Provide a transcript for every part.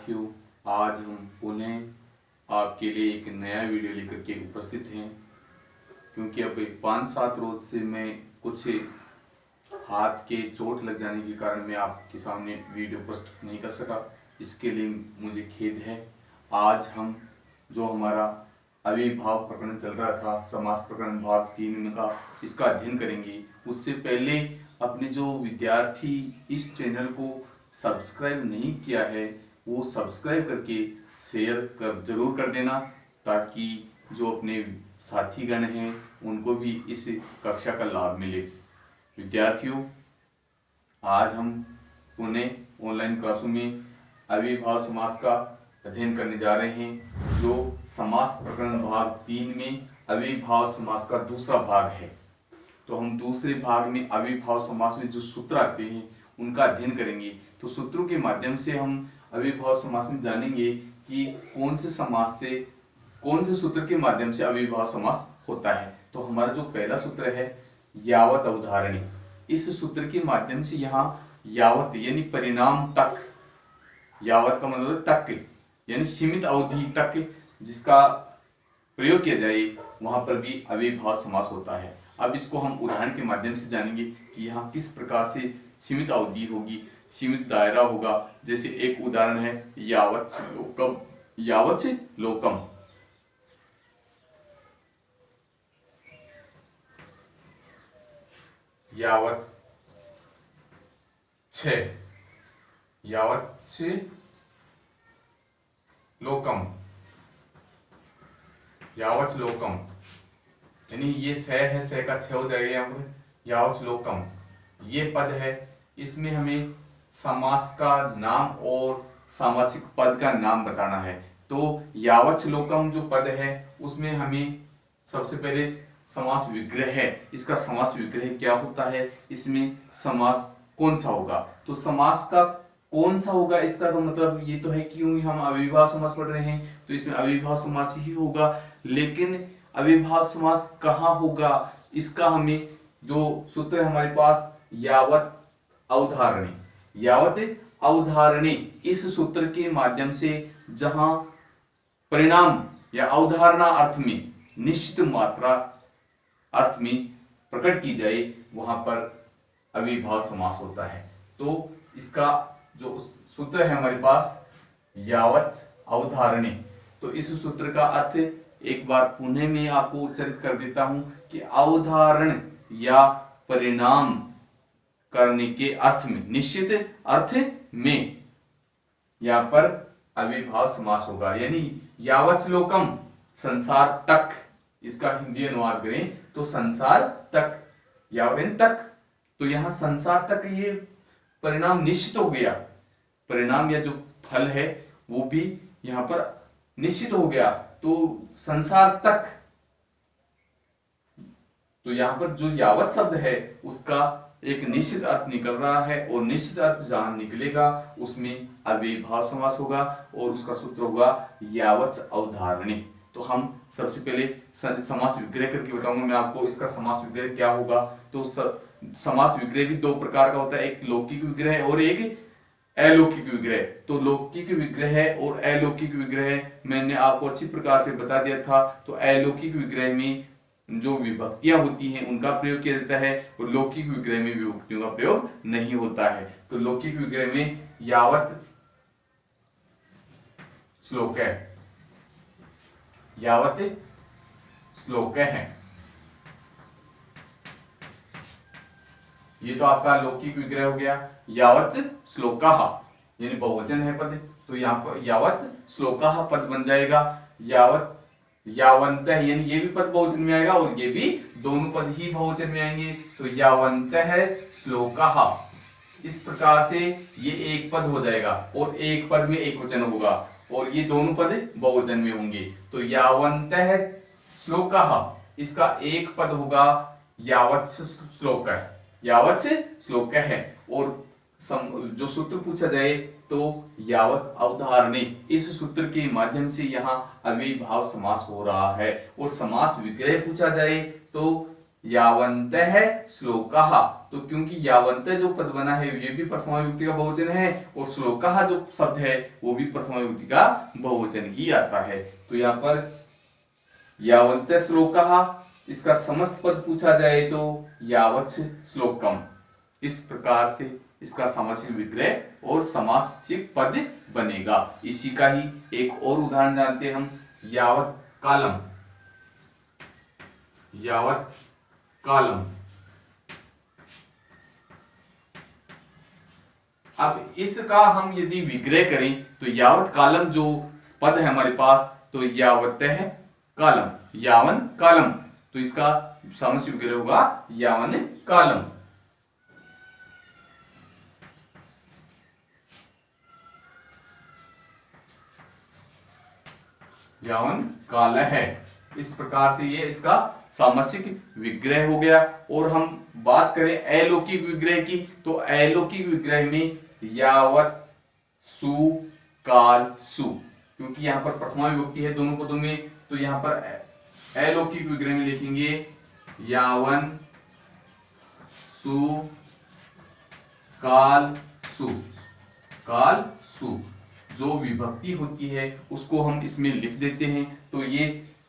विद्यार्थियों, आज हम पुनः आपके लिए एक नया वीडियो लेकर के उपस्थित हैं। क्योंकि अब 5-7 रोज से मैं कुछ हाथ के चोट लग जाने के कारण मैं आपके सामने वीडियो प्रस्तुत नहीं कर सका। इसके लिए मुझे खेद है। आज हम जो हमारा अविभाव प्रकरण चल रहा था, समास प्रकरण भाग 3 का, इसका अध्ययन करेंगे। उससे पहले अपने जो विद्यार्थी इस चैनल को सब्सक्राइब नहीं किया है वो सब्सक्राइब करके शेयर जरूर कर देना, ताकि जो अपने साथीगण हैं उनको भी इस कक्षा का लाभ मिले। विद्यार्थियों, आज हम पुनः ऑनलाइन क्लासों में अविभाव समास का अध्ययन करने जा रहे हैं, जो समास प्रकरण भाग 3 में अविभाव समास का दूसरा भाग है। तो हम दूसरे भाग में अविभाव समास में जो सूत्र आते हैं उनका अध्ययन करेंगे। तो सूत्रों के माध्यम से हम अविभाव समास में जानेंगे कि कौन से सूत्र के माध्यम से अविभाव समास होता है। तो हमारा जो पहला सूत्र है यावत अवधारणी, इस सूत्र के माध्यम से यहाँ यावत यानी परिणाम तक, यावत का मतलब तक यानी सीमित अवधि तक जिसका प्रयोग किया जाए वहां पर भी अविभाव समास होता है। अब इसको हम उदाहरण के माध्यम से जानेंगे कि यहाँ किस प्रकार से सीमित अवधि होगी, सीमित दायरा होगा। जैसे एक उदाहरण है यावत् लोकम, यावत् लोकम। यावत् यावत् लोकम, यावत् लोकम यानी ये स है, स का छ हो जाएगा यहाँ पर। यावत् लोकम ये पद है, इसमें हमें समास का नाम और सामासिक पद का नाम बताना है। तो यावत् लोकम जो पद है उसमें हमें सबसे पहले समास विग्रह है, इसका समास विग्रह क्या होता है, इसमें समास कौन सा होगा। तो समास का कौन सा होगा इसका तो मतलब ये तो है कि हम अविभाव समास पढ़ रहे हैं तो इसमें अविभाव समास ही होगा। लेकिन अविभाव समास कहाँ होगा, इसका हमें जो सूत्र है हमारे पास यावत अवधारणी, यावत अवधारणी, इस सूत्र के माध्यम से जहां परिणाम या अवधारणा अर्थ में निश्चित मात्रा अर्थ में प्रकट की जाए वहां पर अविभाव समास होता है। तो इसका जो सूत्र है हमारे पास यावत् अवधारणी, तो इस सूत्र का अर्थ एक बार पुनः मैं आपको उच्चारित कर देता हूं कि अवधारण या परिणाम करने के अर्थ में, निश्चित अर्थ में यहां पर अविभाव समास होगा। यानी यावत् लोकम संसार तक, इसका हिंदी अनुवाद करें तो संसार तक, यावत् तक, तो यहां संसार तक ये परिणाम निश्चित हो गया, परिणाम या जो फल है वो भी यहां पर निश्चित हो गया। तो संसार तक, तो यहां पर जो यावत शब्द है उसका एक निश्चित अर्थ निकल रहा है और निश्चित अर्थ जहां निकलेगा उसमें अविभाव समास होगा और उसका सूत्र होगा यावत् अवधारणी। तो हम सबसे पहले समास विग्रह करके बताऊंगा मैं आपको इसका समास विग्रह क्या होगा। तो समास विग्रह भी दो प्रकार का होता है, एक लौकिक विग्रह और एक अलौकिक विग्रह। तो लौकिक विग्रह और अलौकिक विग्रह मैंने आपको अच्छी प्रकार से बता दिया था। तो अलौकिक विग्रह में जो विभक्तियां होती हैं उनका प्रयोग किया जाता है और लौकिक विग्रह में विभक्तियों का प्रयोग नहीं होता है। तो लौकिक विग्रह में यावत् श्लोक है, यावत् श्लोक है, ये तो आपका लौकिक विग्रह हो गया। यावत् श्लोकाः यानी बहुवचन है पद, तो यहाँ पर यावत् श्लोकाः पद बन जाएगा। यावत् यावन्तः यानी ये भी पद बहुवचन में आएगा और ये भी, दोनों पद ही बहुवचन में आएंगे। तो यावन्तः श्लोकाः, इस प्रकार से ये एक पद हो जाएगा और एक पद में एक वचन होगा और ये दोनों पद बहुवचन में होंगे। तो यावन्तः श्लोकाः, इसका एक पद होगा यावत् श्लोक, यावत् श्लोक है। और जो सूत्र पूछा जाए तो यावत् अवधारणी, इस सूत्र के माध्यम से यहाँ अविभाव समास हो रहा है। और समास विग्रह पूछा जाए तो यावन्तः श्लोकाः। तो क्योंकि यावन्तः जो पद बना है ये भी प्रथमा विभक्ति का बहुवचन है और श्लोकाः जो शब्द है वो भी प्रथमा विभक्ति का बहुवचन ही आता है। तो यहाँ पर यावन्तः श्लोकाः, इसका समस्त पद पूछा जाए तो यावत् श्लोकम। इस प्रकार से इसका समासिक विग्रह और समासिक पद बनेगा। इसी का ही एक और उदाहरण जानते हैं हम, यावत् कालम। यावत् कालम। अब इसका हम यदि विग्रह करें तो यावत् कालम जो पद है हमारे पास, तो यावतः कालम, यावन कालम, तो इसका समासिक विग्रह होगा यावन कालम। यावन काल है। इस प्रकार से ये इसका सामसिक विग्रह हो गया। और हम बात करें अलौकिक विग्रह की, तो अलौकिक विग्रह में यावत सु काल सु, क्योंकि यहाँ पर प्रथमा विभक्ति है दोनों पदों में, तो यहाँ पर अलौकिक विग्रह में लिखेंगे यावन सु काल सु। काल सु जो विभक्ति होती है उसको हम इसमें लिख देते हैं, तो ये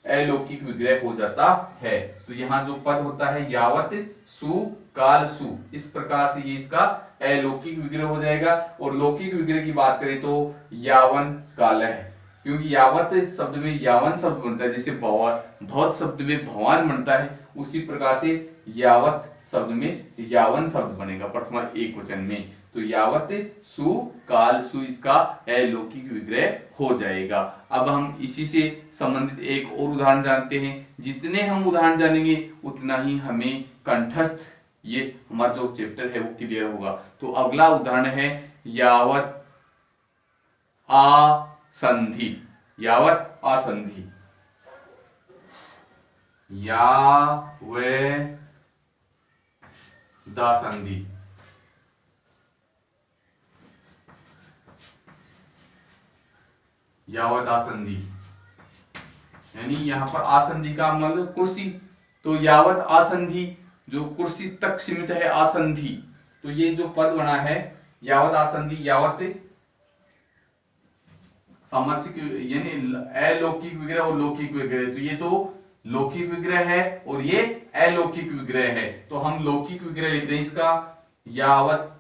अलौकिक विग्रह हो जाता है। तो यहाँ जो पद होता है यावत सु काल सु, इस प्रकार से ये इसका अलौकिक विग्रह हो जाएगा। और लौकिक विग्रह की बात करें तो यावन काल है, क्योंकि यावत शब्द में यावन शब्द बनता है, जैसे भवत शब्द में भवान बनता है, उसी प्रकार से यावत शब्द में यावन शब्द बनेगा प्रथमा एक वचन में। तो यावत सु काल सु इसका अलौकिक विग्रह हो जाएगा। अब हम इसी से संबंधित एक और उदाहरण जानते हैं। जितने हम उदाहरण जानेंगे उतना ही हमें कंठस्थ ये हमारा जो चैप्टर है वो क्लियर होगा। तो अगला उदाहरण है यावत आसंधि। यावत आसंधि, दासंधि। यावत आसंधि यानी यहाँ पर आसंधि का मतलब कुर्सी, तो यावत आसंधि जो कुर्सी तक सीमित है आसंधि, तो ये जो पद बना है यावत आसंधि, यावत सामासिक यानी अलौकिक विग्रह और लौकिक विग्रह, तो ये तो लौकिक विग्रह है और ये अलौकिक विग्रह है। तो हम लौकिक विग्रह लिखते हैं इसका यावत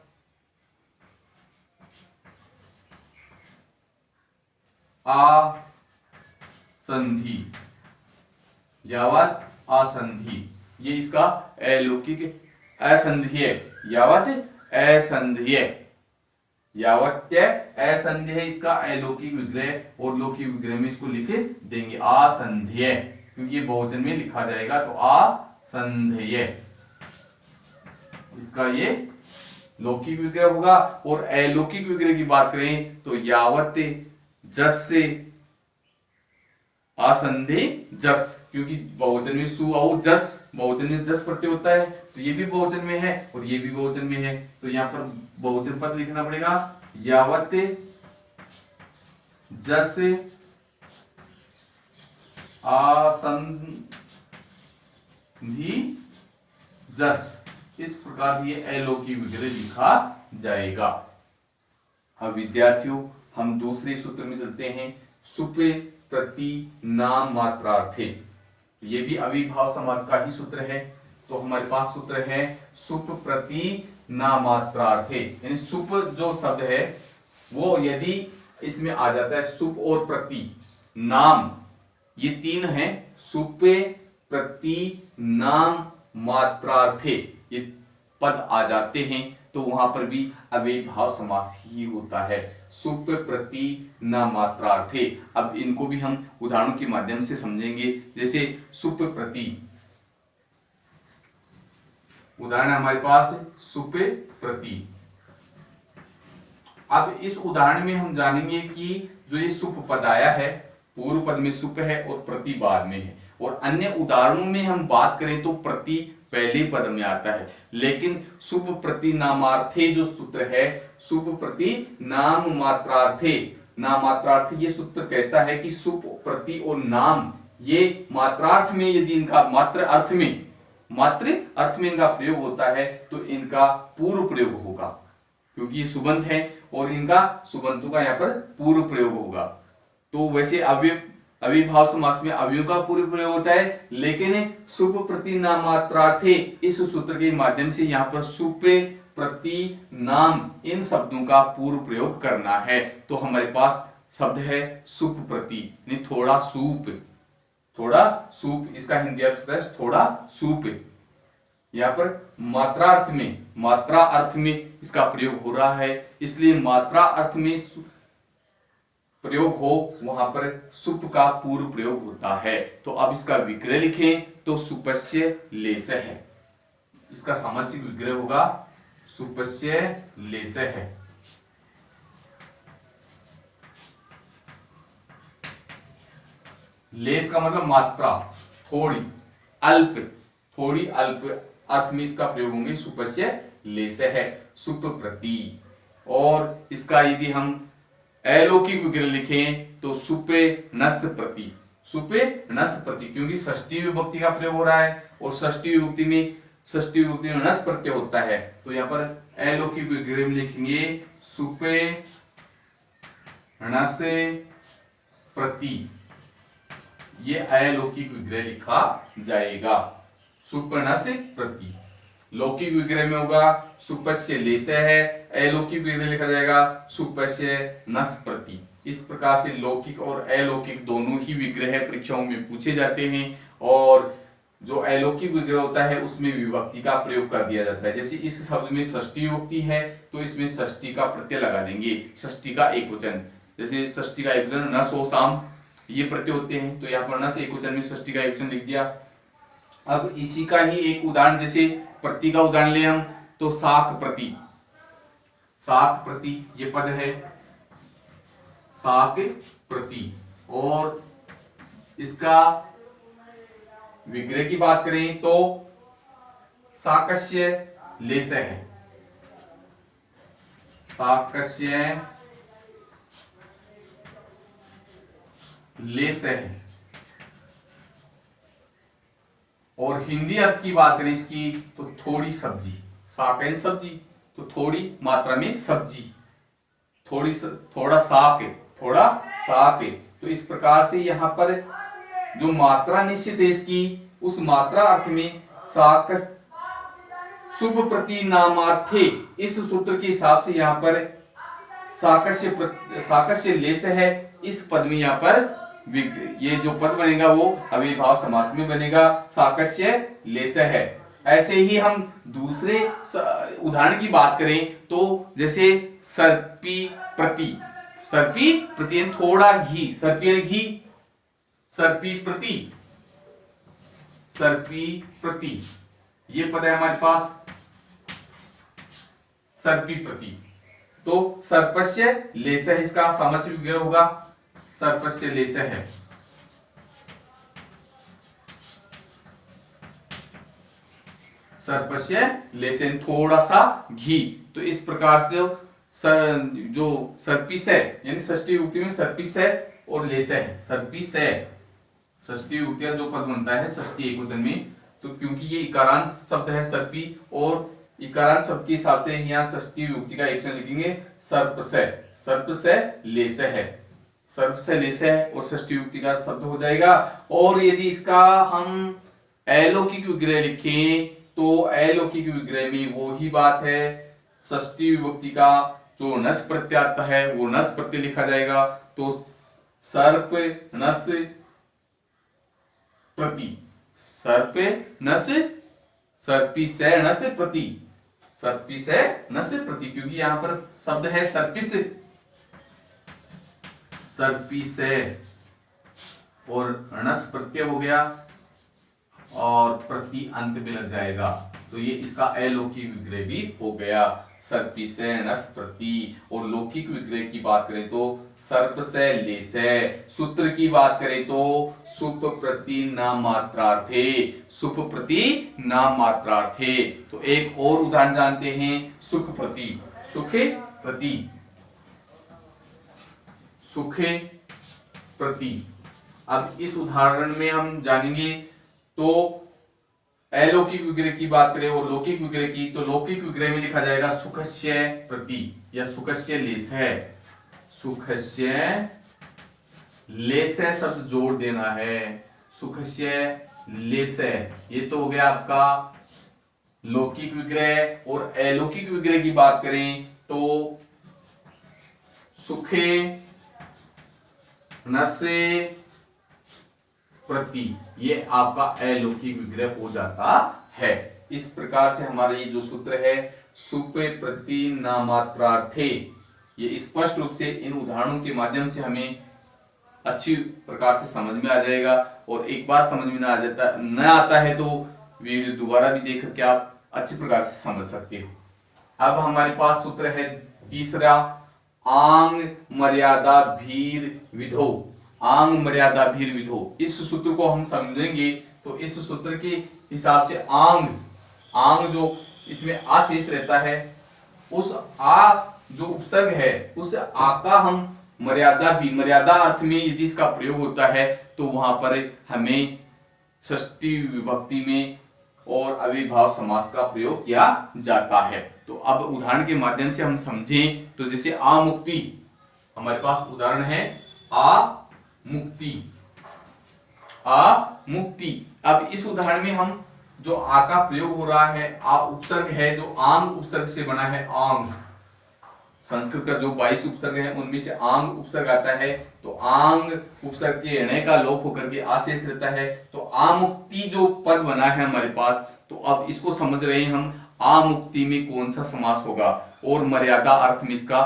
आसंधि। यावत आसंधि ये इसका अलौकिक असंधीय, यावत असंधीय, यावत असंधीय इसका अलौकिक विग्रह, और लौकिक विग्रह में इसको लिख देंगे आसंधीय, क्योंकि ये बहुवचन में लिखा जाएगा, तो आसंधीय इसका ये लौकिक विग्रह होगा। और अलौकिक विग्रह की बात करें तो यावत जस से आसंधि जस, क्योंकि बहुवचन में सु और जस, बहुवचन में जस प्रत्यय होता है, तो ये भी बहुवचन में है और ये भी बहुवचन में है, तो यहाँ पर बहुवचन पद लिखना पड़ेगा यावत जस आसंधि जस, इस प्रकार से ये अलौकिक विग्रह लिखा जाएगा। अब विद्यार्थियों हम दूसरे सूत्र में चलते हैं, सुप प्रति नाम मात्रार्थे। ये भी अविभाव समास का ही सूत्र है। तो हमारे पास सूत्र है सुप प्रति नामात्रार्थे, यानी सुप जो शब्द है वो यदि इसमें आ जाता है सुप और प्रति नाम, ये तीन हैं, सुप प्रति नाम मात्रार्थे ये पद आ जाते हैं, तो वहां पर भी अव्ययीभाव समास ही होता है, सुप प्रति नामात्रार्थे। अब इनको भी हम उदाहरणों के माध्यम से समझेंगे। जैसे सुप प्रति, उदाहरण हमारे पास सुप प्रति। अब इस उदाहरण में हम जानेंगे कि जो ये सुप पद आया है पूर्व पद में सुप है और प्रति बाद में है, और अन्य उदाहरणों में हम बात करें तो प्रति पहले पद में आता है, लेकिन सुप प्रति नामार्थे जो सूत्र है, सुप प्रति नाम मात्रार्थे, नामात्रार्थ ये सूत्र कहता है कि सुप प्रति और नाम ये मात्रार्थ में यदि इनका मात्र अर्थ में मात्र अर्थ में इनका प्रयोग होता है तो इनका पूर्व प्रयोग होगा, क्योंकि ये सुबंत है और इनका सुबंतों का यहाँ पर पूर्व प्रयोग होगा। तो वैसे अविभाव समास में अवयव का पूर्व प्रयोग होता है, लेकिन सुप प्रति नामात्रार्थे इस सूत्र के माध्यम से यहाँ पर सुप प्रति नाम इन शब्दों का पूर्व प्रयोग करना है। तो हमारे पास शब्द है सुप प्रति, थोड़ा सूप, थोड़ा सूप, इसका हिंदी अर्थ होता है थोड़ा सूप। यहाँ पर मात्रा अर्थ में इसका प्रयोग हो रहा है, इसलिए मात्रा अर्थ में प्रयोग हो वहां पर सुप का पूर्व प्रयोग होता है। तो अब इसका विग्रह लिखें तो सुपस्य लेस है, इसका सामासिक विग्रह होगा सुपस्य लेस है। लेस का मतलब मात्रा, थोड़ी, अल्प अर्थ में इसका प्रयोग होंगे सुपस्य लेस है, सुप प्रति। और इसका यदि हम अलौकिक विग्रह लिखें तो सुपे नस प्रति, क्योंकि षष्ठी विभक्ति का प्रयोग हो रहा है और षष्ठी विभक्ति में नस प्रत्यय होता है। तो यहाँ पर अलौकिक विग्रह में लिखेंगे सुपे नस प्रति, ये अलौकिक विग्रह लिखा जाएगा, सुपनस प्रति। लौकिक विग्रह में होगा सुपस्य लेस है, अलौकिक विग्रह लिखा जाएगा सुपस्य नस प्रति। इस प्रकार से लौकिक और अलौकिक दोनों ही विग्रह परीक्षाओं में पूछे जाते हैं, और जो अलौकिक विग्रह होता है उसमें विभक्ति का प्रयोग कर दिया जाता है। जैसे इस शब्द में षष्ठी विभक्ति है तो इसमें षष्ठी का प्रत्यय लगा देंगे, षष्ठी का एकवचन, जैसे षष्ठी का एकवचन न सो साम, ये प्रत्यय होते हैं, तो यहाँ पर न से एकवचन में षष्ठी का एकवचन लिख दिया। अब इसी का ही एक उदाहरण, जैसे प्रति का उदाहरण ले हम तो साक प्रति ये पद है साक प्रति, और इसका विग्रह की बात करें तो साकस्य लेस है, साकस्य लेस है। और हिंदी अर्थ की बात करें इसकी तो थोड़ी सब्जी, साक सब्जी, तो थोड़ी मात्रा में सब्जी, थोड़ा साक। तो इस प्रकार से यहाँ पर जो मात्रा निश्चित है इसकी, उस मात्रा अर्थ में साक शुभ प्रति नामार्थे, इस सूत्र के हिसाब से यहाँ पर साकस्य लेस है। इस पद में यहाँ पर ये जो पद बनेगा वो अविभाव समास में बनेगा, साकस्य लेस है। ऐसे ही हम दूसरे उदाहरण की बात करें तो जैसे सर्पी प्रति थोड़ा घी, सर्पी प्रति ये पद है हमारे पास सर्पी प्रति। तो सर्पस्य लेस है, इसका सामासिक विग्रह होगा सर्पस्य लेस है। सर्पस्य लेसन थोड़ा सा घी। तो इस प्रकार से जो सर्पिस है यानी षष्ठी विभक्ति में सर्पिस है और लेस है, सर्पिस है षष्ठी विभक्ति का जो पद बनता है षष्ठी एकवचन में, तो क्योंकि ये इकारांत शब्द है सर्पी, और इकारांत शब्द के हिसाब से यहाँ षष्ठी विभक्ति का एकवचन लिखेंगे सर्प से लेस है, सर्प से लेस है और षष्ठी विभक्ति का शब्द हो जाएगा। और यदि इसका हम अलौकिक विग्रह लिखें तो अलौकिक विग्रह में वो ही बात है, षष्ठी विभक्ति का जो नस प्रत्यय आता है वो नस प्रत्यय लिखा जाएगा। तो सर्प नस प्रति, सर्प नस सर्पी से नस प्रति, सर्पी से नस प्रति, क्योंकि यहां पर शब्द है सर्पिस, सर्पी से और नस प्रत्यय हो गया और प्रति अंत में लग जाएगा, तो ये इसका अलौकिक विग्रह भी हो गया, सर्पी से नस प्रति। और लौकिक विग्रह की बात करें तो सर्प से लेस, सूत्र की बात करें तो सुप प्रति नाम मात्रार्थे, सुप प्रति नाम मात्रार्थे। तो एक और उदाहरण जानते हैं, सुख प्रति, सुखे प्रति, सुखे प्रति। अब इस उदाहरण में हम जानेंगे तो अलौकिक विग्रह की बात करें और लौकिक विग्रह की, तो लौकिक विग्रह में लिखा जाएगा सुखस्य प्रति या सुखस्य लेसय। सुखस्य लेसय शब्द जोड़ देना है, सुखस्य लेसय। ये तो हो गया आपका लौकिक विग्रह। और अलौकिक विग्रह की बात करें तो सुखे नसे प्रति, ये आपका अलौकिक विग्रह हो जाता है। इस प्रकार से हमारा ये जो सूत्र है सुपे प्रति नामात्रार्थे, ये स्पष्ट रूप से इन उदाहरणों के माध्यम से हमें अच्छी प्रकार से समझ में आ जाएगा। और एक बार समझ में न आता है तो वीडियो दोबारा भी देख करके आप अच्छी प्रकार से समझ सकते हो। अब हमारे पास सूत्र है तीसरा, आंग मर्यादा भीर विधो। आंग मर्यादा भीर विधो, इस सूत्र को हम समझेंगे तो इस सूत्र के हिसाब से आंग जो इसमें आ शेष रहता है, उस आ जो उपसर्ग है उस आ का हम मर्यादा अर्थ में यदि इसका प्रयोग होता है तो वहां पर हमें षष्ठी विभक्ति में और अविभाव समास का प्रयोग किया जाता है। तो अब उदाहरण के माध्यम से हम समझें तो जैसे आ मुक्ति, हमारे पास उदाहरण है आ मुक्ति। अब इस उदाहरण में हम जो आ का प्रयोग हो रहा है, आ उपसर्ग है जो आंग उपसर्ग से बना है। आंग, संस्कृत का जो 22 उपसर्ग है उनमें से आंग उपसर्ग आता है, तो आंग उपसर्ग के ण का लोप होकर के आ शेष रहता है। तो आमुक्ति जो पद बना है हमारे पास, तो अब इसको समझ रहे हैं हम आमुक्ति में कौन सा समास होगा और मर्यादा अर्थ में इसका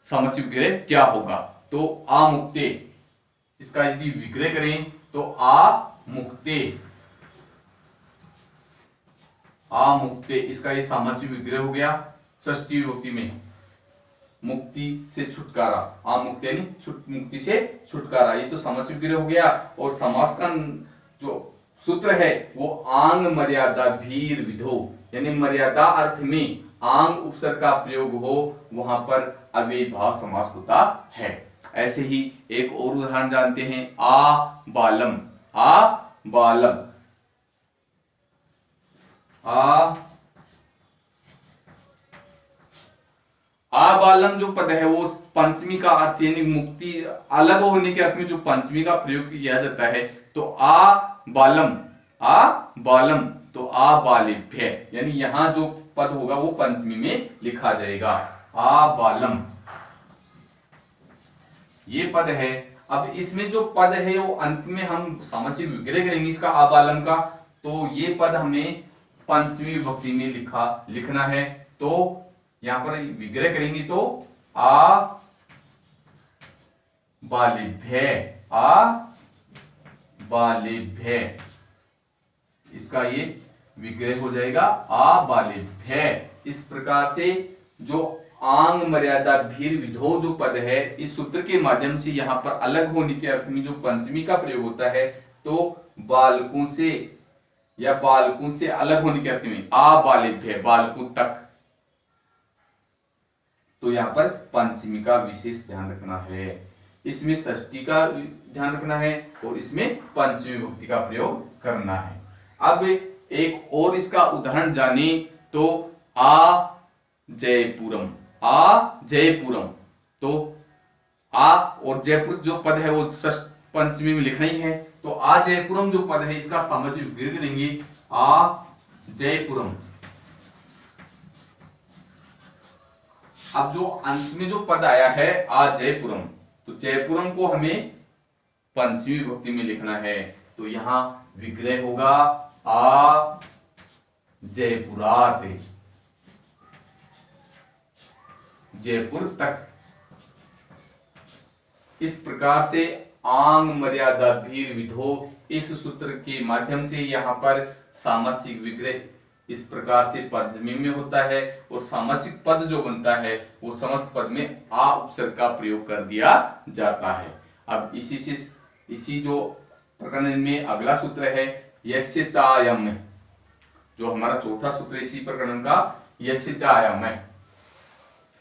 सामसिक विग्रह क्या होगा। तो आमुक्ते, इसका यदि विग्रह करें तो आमुक्ते इसका ये सामसिक विग्रह हो गया। षष्ठी विभक्ति में मुक्ति से छुटकारा, आमुक्ति यानी मुक्ति से छुटकारा, ये तो सामसिक विग्रह हो गया। और समास का जो सूत्र है वो आंग मर्यादा भीर विधो, यानी मर्यादा अर्थ में आंग उपसर्ग का प्रयोग हो वहां पर अव्ययीभाव समास होता है। ऐसे ही एक और उदाहरण जानते हैं, आ बालम। आ बालम जो पद है वो पंचमी का अर्थ यानी मुक्ति अलग होने के अर्थ में जो पंचमी का प्रयोग किया जाता है। तो आ बालम तो आ बालिभ्य, यानी यहां जो पद होगा वो पंचमी में लिखा जाएगा। आ बालम ये पद है। अब इसमें जो पद है वो अंत में हम सामसिक विग्रह करेंगे इसका आ बालम का, तो ये पद हमें पंचमी विभक्ति में लिखना है। तो यहां पर विग्रह करेंगे तो आ बालिभ्य, इसका ये विग्रह हो जाएगा आ बालिभ्य। इस प्रकार से जो आंग मर्यादा भीर विधो जो पद है, इस सूत्र के माध्यम से यहां पर अलग होने के अर्थ में जो पंचमी का प्रयोग होता है, तो बालकों से अलग होने के अर्थ में आ बालिभ्य, बालकों तक, तो यहां पर पंचमी का विशेष ध्यान रखना है। इसमें षष्ठी का ध्यान रखना है और इसमें पंचमी विभक्ति का प्रयोग करना है। अब एक और इसका उदाहरण जाने तो आ जयपुरम। तो आ और जयपुर जो पद है वो पंचमी में लिखना ही है। तो आ जयपुरम जो पद है इसका सामसिक विग्रह करेंगे आ जयपुरम। अब जो अंत में जो पद आया है आ जयपुरम, तो जयपुरम को हमें पंचमी विभक्ति में लिखना है। तो यहां विग्रह होगा आ जयपुरात, जयपुर तक। इस प्रकार से आंग मर्यादा भीर विधो, इस सूत्र के माध्यम से यहां पर सामसिक विग्रह इस प्रकार से पंचमी में होता है और सामसिक पद जो बनता है वो समस्त पद में आ उपसर्ग का प्रयोग कर दिया जाता है। अब इसी जो प्रकरण में अगला सूत्र है यस्य चायम, जो हमारा चौथा सूत्र इसी प्रकरण का यस्य चायम है।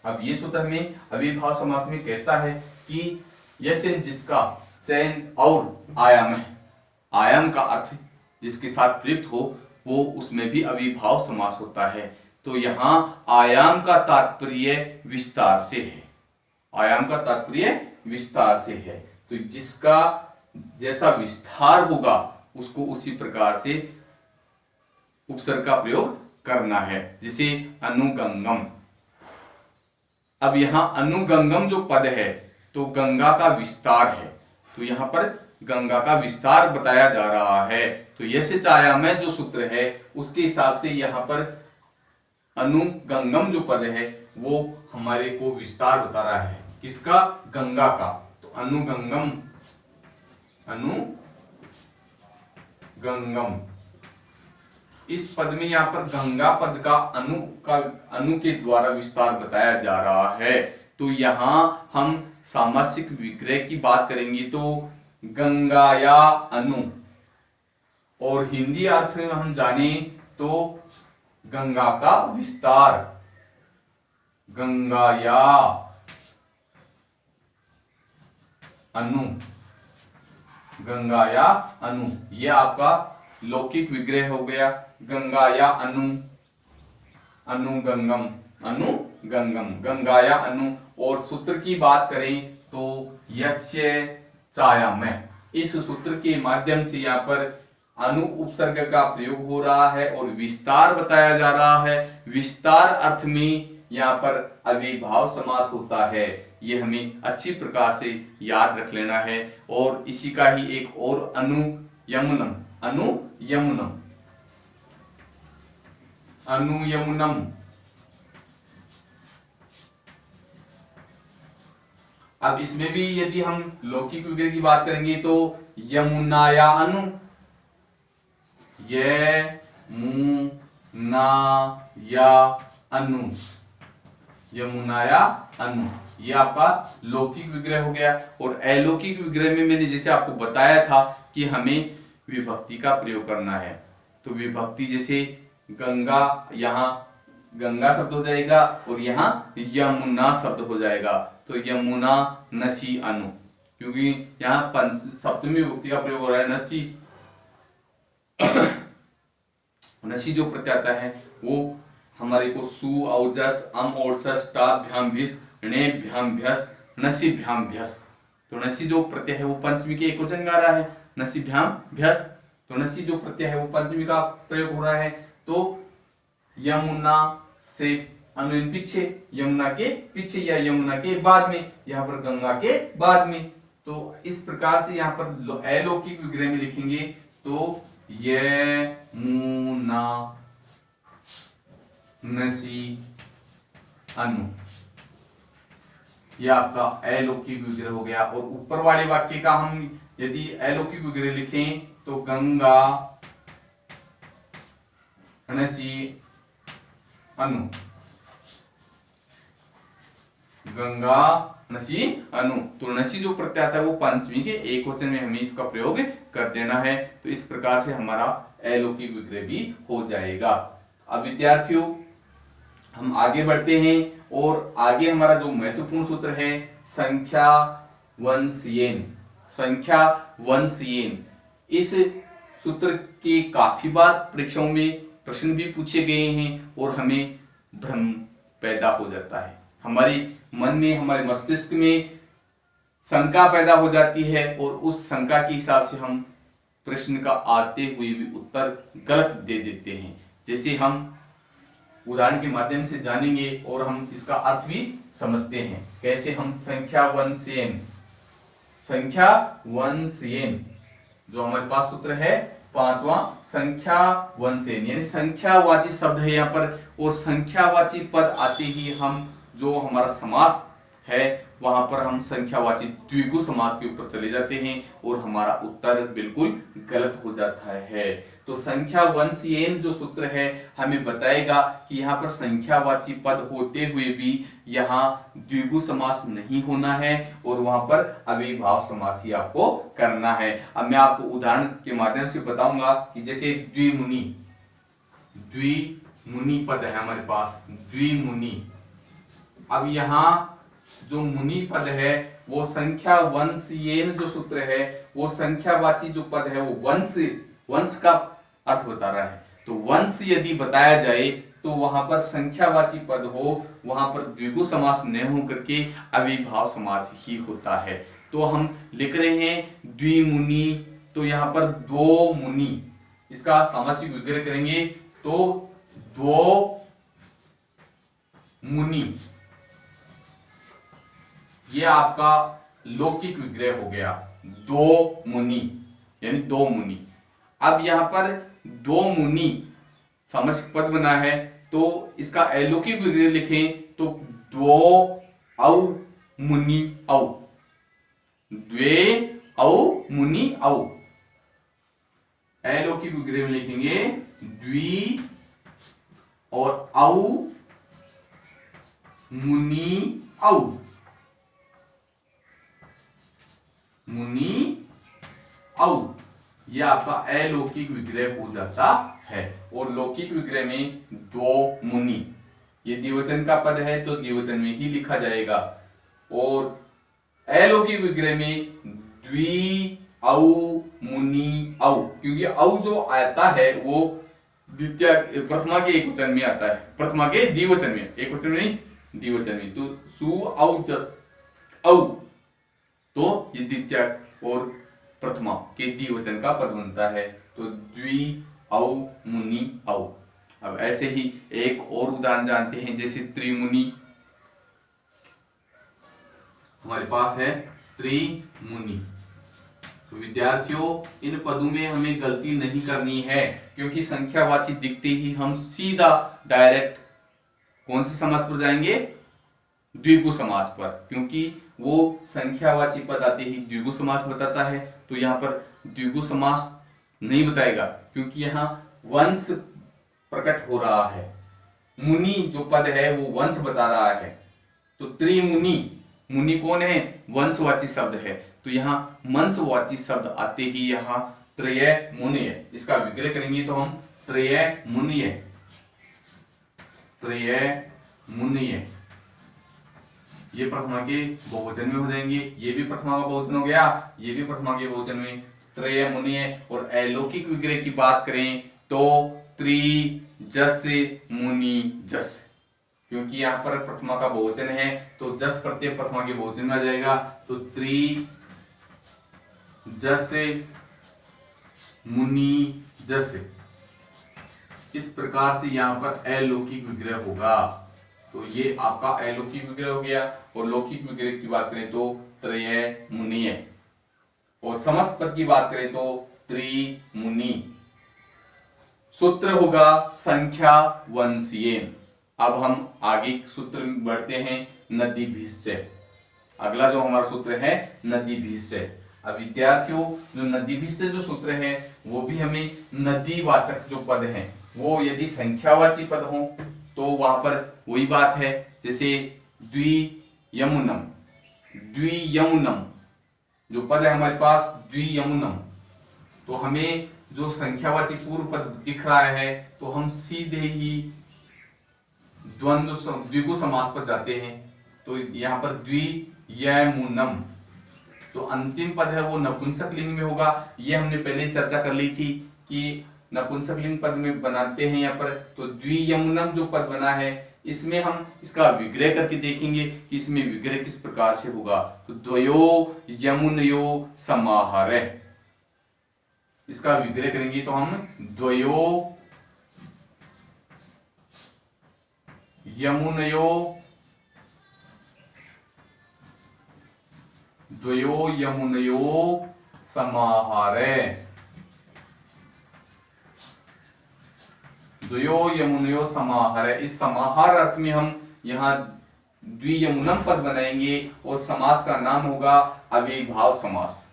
अब ये सूत्र में अविभाव समास में कहता है कि यस्य जिसका चयन और आयाम है, आयाम का अर्थ जिसके साथ प्रयुक्त हो वो उसमें भी अविभाव समास होता है। तो यहाँ आयाम का तात्पर्य विस्तार से है, आयाम का तात्पर्य विस्तार से है। तो जिसका जैसा विस्तार होगा उसको उसी प्रकार से उपसर्ग का प्रयोग करना है, जैसे अनुगंगम। अब यहां अनुगंगम जो पद है तो गंगा का विस्तार है, तो यहां पर गंगा का विस्तार बताया जा रहा है। तो यश चाया में जो सूत्र है उसके हिसाब से यहां पर अनुगंगम जो पद है वो हमारे को विस्तार बता रहा है, किसका? गंगा का। तो अनुगंगम, अनुगंगम, इस पद में यहाँ पर गंगा पद का अनु के द्वारा विस्तार बताया जा रहा है। तो यहाँ हम सामासिक विग्रह की बात करेंगे तो गंगाया अनु, और हिंदी अर्थ हम जाने तो गंगा का विस्तार, गंगाया अनु, गंगाया अनु, ये आपका लौकिक विग्रह हो गया। गंगाया अनु, अनुगंगम, अनुगंगम, गंगाया अनु। और सूत्र की बात करें तो यस्य चायामय, इस सूत्र के माध्यम से यहाँ पर अनु उपसर्ग का प्रयोग हो रहा है और विस्तार बताया जा रहा है। विस्तार अर्थ में यहाँ पर अविभाव समास होता है, ये हमें अच्छी प्रकार से याद रख लेना है। और इसी का ही एक और अनुयमुनम, अनुयमुनम, अनुयमुनम। अब इसमें भी यदि हम लौकिक विग्रह की बात करेंगे तो यमुनाया अनु, ये मुना या अनु, यमुनाया अनु, ये आपका लौकिक विग्रह हो गया। और अलौकिक विग्रह में मैंने जैसे आपको बताया था कि हमें विभक्ति का प्रयोग करना है। तो विभक्ति जैसे गंगा, यहाँ गंगा शब्द हो जाएगा और यहाँ यमुना शब्द हो जाएगा। तो यमुना नसी अनु, क्योंकि यहाँ सप्तमी विभक्ति का प्रयोग हो रहा है। नसी, नसी जो प्रत्यय आता है वो हमारे को सु औजस अम औरसस टा भ्याम भिस णे भ्याम भ्यस नसी भ्याम भ्यस। तो नसी जो प्रत्यय है वो पंचमी के एक वचन गा रहा है, नसी भ्याम भ्यस। तो नसी जो प्रत्यय है वो पंचमी का प्रयोग हो रहा है। तो यमुना से अनुइन पीछे, यमुना के पीछे या यमुना के बाद में, यहाँ पर गंगा के बाद में। तो इस प्रकार से यहाँ पर अलौकिक विग्रह में लिखेंगे तो यमुना नसी अनु, यह आपका अलौकिक विग्रह हो गया। और ऊपर वाले वाक्य का हम यदि अलौकिक विग्रह लिखें तो गंगा नसी अनु, गंगा नसी अनु। तो नसी जो प्रत्यय आता है वो पंचमी के एक वचन में हमें इसका प्रयोग कर देना है। तो इस प्रकार से हमारा अलौकिक विग्रह भी हो जाएगा। अब विद्यार्थियों हम आगे बढ़ते हैं और आगे हमारा जो महत्वपूर्ण सूत्र है संख्या वंशीयन, संख्या वंशीयन। इस सूत्र के काफी बार परीक्षाओं में प्रश्न भी पूछे गए हैं और हमें भ्रम पैदा हो जाता है, हमारे मन में, हमारे मस्तिष्क में शंका पैदा हो जाती है और उस शंका के हिसाब से हम प्रश्न का आते हुए भी उत्तर गलत दे देते हैं। जैसे हम उदाहरण के माध्यम से जानेंगे और हम इसका अर्थ भी समझते हैं। कैसे? हम संख्या वंशीयन, संख्या वंशीयन जो हमारे पास सूत्र है पांचवा, संख्या वंशीयन यानी संख्यावाची शब्द है यहाँ पर, और संख्यावाची पद आते ही हम जो हमारा समास है वहां पर हम संख्यावाची द्विगु समास के ऊपर चले जाते हैं और हमारा उत्तर बिल्कुल गलत हो जाता है। तो संख्या वंशीयन जो सूत्र है हमें बताएगा कि यहाँ पर संख्यावाची पद होते हुए भी यहाँ द्विगु समास नहीं होना है और वहां पर अविभाव समास ही आपको करना है। अब मैं आपको उदाहरण के माध्यम से बताऊंगा कि जैसे द्विमुनि, द्विमुनि पद है हमारे पास, द्विमुनि। अब यहाँ जो मुनि पद है वो संख्या वंशीयन जो सूत्र है वो संख्यावाची जो पद है वो वंश, वंश का अर्थ बता रहा है। तो वंश यदि बताया जाए तो वहां पर संख्यावाची पद हो, वहां पर द्विगु समास न हो करके अविभाव समास ही होता है। तो हम लिख रहे हैं द्विमुनि, तो यहाँ पर दो मुनि, इसका सामासिक विग्रह करेंगे तो दो मुनि, ये आपका लौकिक विग्रह हो गया, दो मुनि यानी दो मुनि। अब यहां पर दो मुनि सामासिक पद बना है, तो इसका अलौकिक विग्रह लिखें तो द्वो औ मुनि औ, द्वे औ मुनि औ। अलौकिक विग्रह में लिखेंगे द्वि और औ मुनि औ, मुनि औ, यह आपका अलौकिक विग्रह हो जाता है। और लौकिक विग्रह में दो मुनि, ये द्विवचन का पद है तो द्विवचन में ही लिखा जाएगा। और अलौकिक विग्रह में द्वि औ मुनि औ, क्योंकि औ जो आता है वो द्वितीय प्रथमा के एक वचन में आता है, प्रथमा के द्विवचन में, एक वचन में नहीं द्विवचन में। तो सु औ जस औ, तो ये द्वितीय और प्रथमा के द्विवचन का पद बनता है, तो द्वि औ मुनि औ। अब ऐसे ही एक और उदाहरण जानते हैं, जैसे त्रिमुनि, हमारे पास है त्रिमुनि। तो विद्यार्थियों इन पदों में हमें गलती नहीं करनी है, क्योंकि संख्यावाची दिखते ही हम सीधा डायरेक्ट कौन से समास पर जाएंगे, द्विगु समास पर, क्योंकि वो संख्यावाची पद आते ही द्विगु समास बताता है। तो यहाँ पर द्विगु समास नहीं बताएगा, क्योंकि यहाँ वंश प्रकट हो रहा है, मुनि जो पद है वो वंश बता रहा है। तो त्रिमुनि, मुनि कौन है, वंशवाची शब्द है, तो यहाँ वंशवाची शब्द आते ही यहाँ त्रय मुनि, इसका विग्रह करेंगे तो हम त्रय मुनि, त्रय मुनि, ये प्रथमा के बहुवचन में हो जाएंगे, ये भी प्रथमा का बहुवचन हो गया, ये भी प्रथमा के बहुवचन में त्रय मुनि है। और अलौकिक विग्रह की बात करें तो त्रि जस मुनि जस, क्योंकि यहाँ पर प्रथमा का बहुवचन है तो जस प्रत्यय प्रथमा के बहुवचन में आ जाएगा, तो त्रि जस मुनि जस। इस प्रकार से यहाँ पर अलौकिक विग्रह होगा। तो ये आपका अलौकिक विग्रह हो गया। और लौकिक विग्रह की बात करें तो त्रय मुनि, और समस्त पद की बात करें तो त्रिमुनि। सूत्र होगा संख्या वंशीय। अब हम आगे सूत्र में बढ़ते हैं, नदी भीष्य। अगला जो हमारा सूत्र है नदी भीष्य। अब विद्यार्थियों जो नदी भीष्य जो सूत्र है वो भी हमें नदीवाचक जो पद हैं वो यदि संख्यावाची पद हो तो वहां पर वही बात है, जैसे द्वियमुनम, द्वियमुनम जो पद है हमारे पास द्वियमुनम, तो हमें जो संख्यावाची पूर्व पद दिख रहा है तो हम सीधे ही द्वंद्व द्विगु समास पर जाते हैं। तो यहाँ पर द्वियमुनम जो अंतिम पद है वो नपुंसक लिंग में होगा। ये हमने पहले चर्चा कर ली थी कि नपुंसक लिंग पद में बनाते हैं यहाँ पर। तो द्वियमुनम जो पद बना है इसमें हम इसका विग्रह करके देखेंगे कि इसमें विग्रह किस प्रकार से होगा। तो द्वयो यमुनयो समाहारे, इसका विग्रह करेंगे तो हम द्वयो यमुनयो, द्वयो यमुनयो समाहारे, द्वयो यमुनयो समाहारे। इस समाहार अर्थ में हम यहाँ द्वियमुनम पद बनाएंगे और समास का नाम होगा अविभाव समास।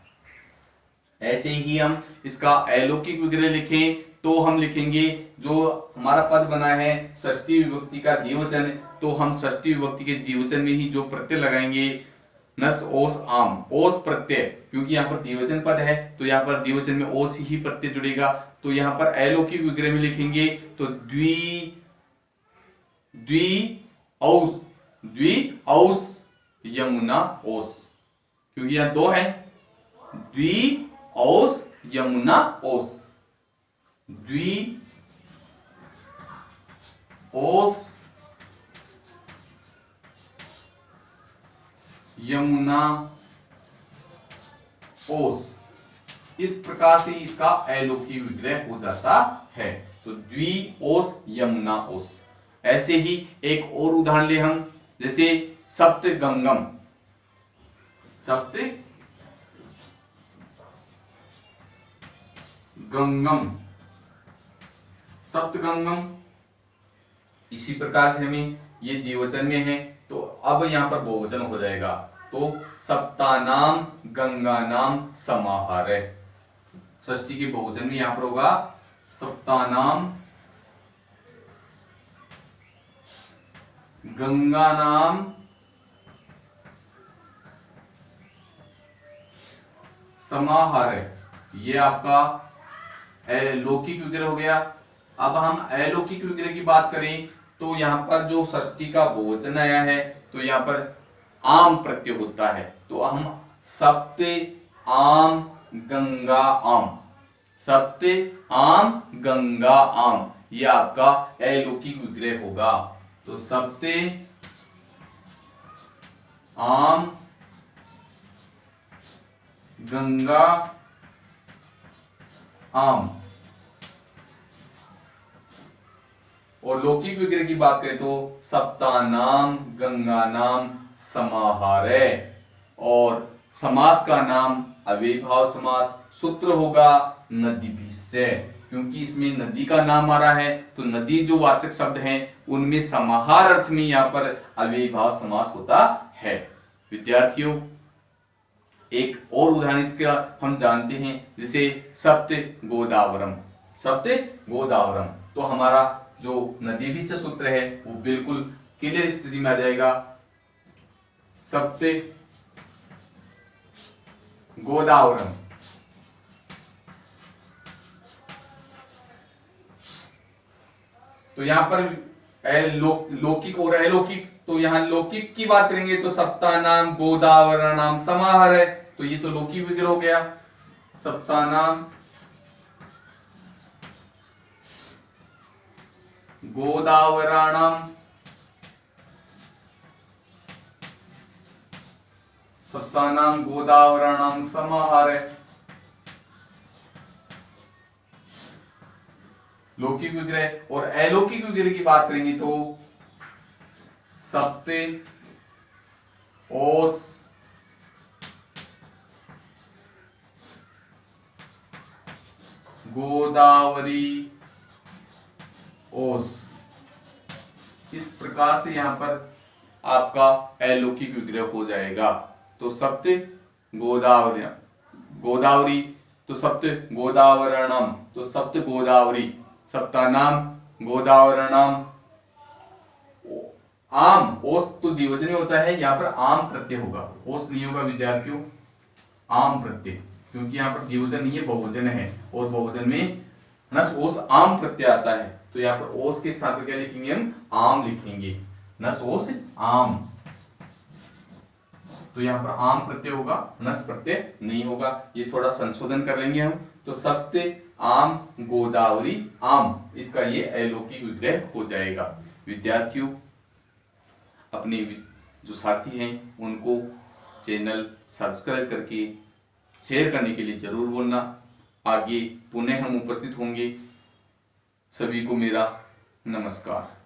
ऐसे ही हम इसका अलौकिक विग्रह लिखें तो हम लिखेंगे जो हमारा पद बना है षष्ठी विभक्ति का द्विवचन, तो हम षष्ठी विभक्ति के द्विवचन में ही जो प्रत्यय लगाएंगे नस ओस आम, ओस प्रत्यय, क्योंकि यहाँ पर द्विवचन पद है तो यहाँ पर द्विवचन में ओस ही प्रत्यय जुड़ेगा। तो यहाँ पर अलौकिक विग्रह में लिखेंगे तो द्वि औस यमुना ओस, क्योंकि यहाँ दो है, द्वि औस यमुना ओस, द्वि ओस, यमुना, ओस। इस प्रकार से इसका अलोकी विग्रह हो जाता है। तो द्वि ओस, यमुना, ओस। ऐसे ही एक और उदाहरण ले हम, जैसे सप्तगंगम। सप्तगंगम, सप्तगंगम। इसी प्रकार से हमें ये द्विवचन में है, तो अब यहां पर बहुवचन हो जाएगा। तो सप्तानाम गंगानाम समाहारे। षष्ठी के बहुवचन में यहां पर होगा सप्तानाम गंगानाम समाहारे। ये आपका लौकिक विग्रह हो गया। अब हम अलौकिक विग्रह की बात करें तो यहां पर जो षष्ठी का बहुवचन आया है, तो यहां पर आम प्रत्यय होता है। तो हम सप्ते आम गंगा आम, सप्ते आम गंगा आम, ये आपका अलौकिक विग्रह होगा। तो सप्ते आम गंगा आम। और लौकिक विग्रह की बात करें तो सप्तानाम गंगानाम समाहारे। और समास का नाम अव्ययीभाव समास। सूत्र होगा नदी भी से, क्योंकि इसमें नदी का नाम आ रहा है, तो नदी जो वाचक शब्द हैं उनमें समाहार अर्थ में यहां पर अव्ययीभाव समास होता है। विद्यार्थियों, एक और उदाहरण इसका हम जानते हैं, जैसे सप्त गोदावरम। सप्त गोदावरम, तो हमारा जो नदी भी से सूत्र है वो बिल्कुल क्लियर स्थिति में आ जाएगा। सप्त गोदावरम। तो यहां पर लौकिक और अलौकिक, तो यहां लौकिक की बात करेंगे तो सप्तानाम गोदावरणाम समाहार है, तो ये तो लौकिक विग्रह हो गया। सप्तानाम गोदावराणाम, सप्तानाम गोदावराणाम समाहार है, लौकिक विग्रह। और अलौकिक विग्रह की बात करेंगे तो सप्ते ओस गोदावरी ओस। इस प्रकार से यहां पर आपका अलौकिक विग्रह हो जाएगा। तो सप्त गोदावरी, गोदावरी, तो सप्त गोदावरणम, तो सप्त गोदावरी, सप्तानाम गोदावरणम। आम, ओस तो द्विवचन में होता है, यहां पर आम प्रत्यय होगा, ओस नहीं होगा विद्यार्थियों, आम प्रत्यय, क्योंकि यहां पर द्विवचन नहीं है, बहुवचन है, और बहुवचन में नस ओस आम प्रत्यय आता है। तो यहां पर ओस के स्थान पर क्या लिखेंगे, हम आम लिखेंगे, नस ओस आम। तो यहां पर आम प्रत्यय होगा, नस प्रत्यय नहीं होगा। ये थोड़ा संशोधन कर लेंगे हम। तो सप्त आम गोदावरी आम, इसका ये अलौकिक विग्रह हो जाएगा। विद्यार्थियों, अपने जो साथी हैं उनको चैनल सब्सक्राइब करके शेयर करने के लिए जरूर बोलना। आगे पुनः हम उपस्थित होंगे। सभी को मेरा नमस्कार।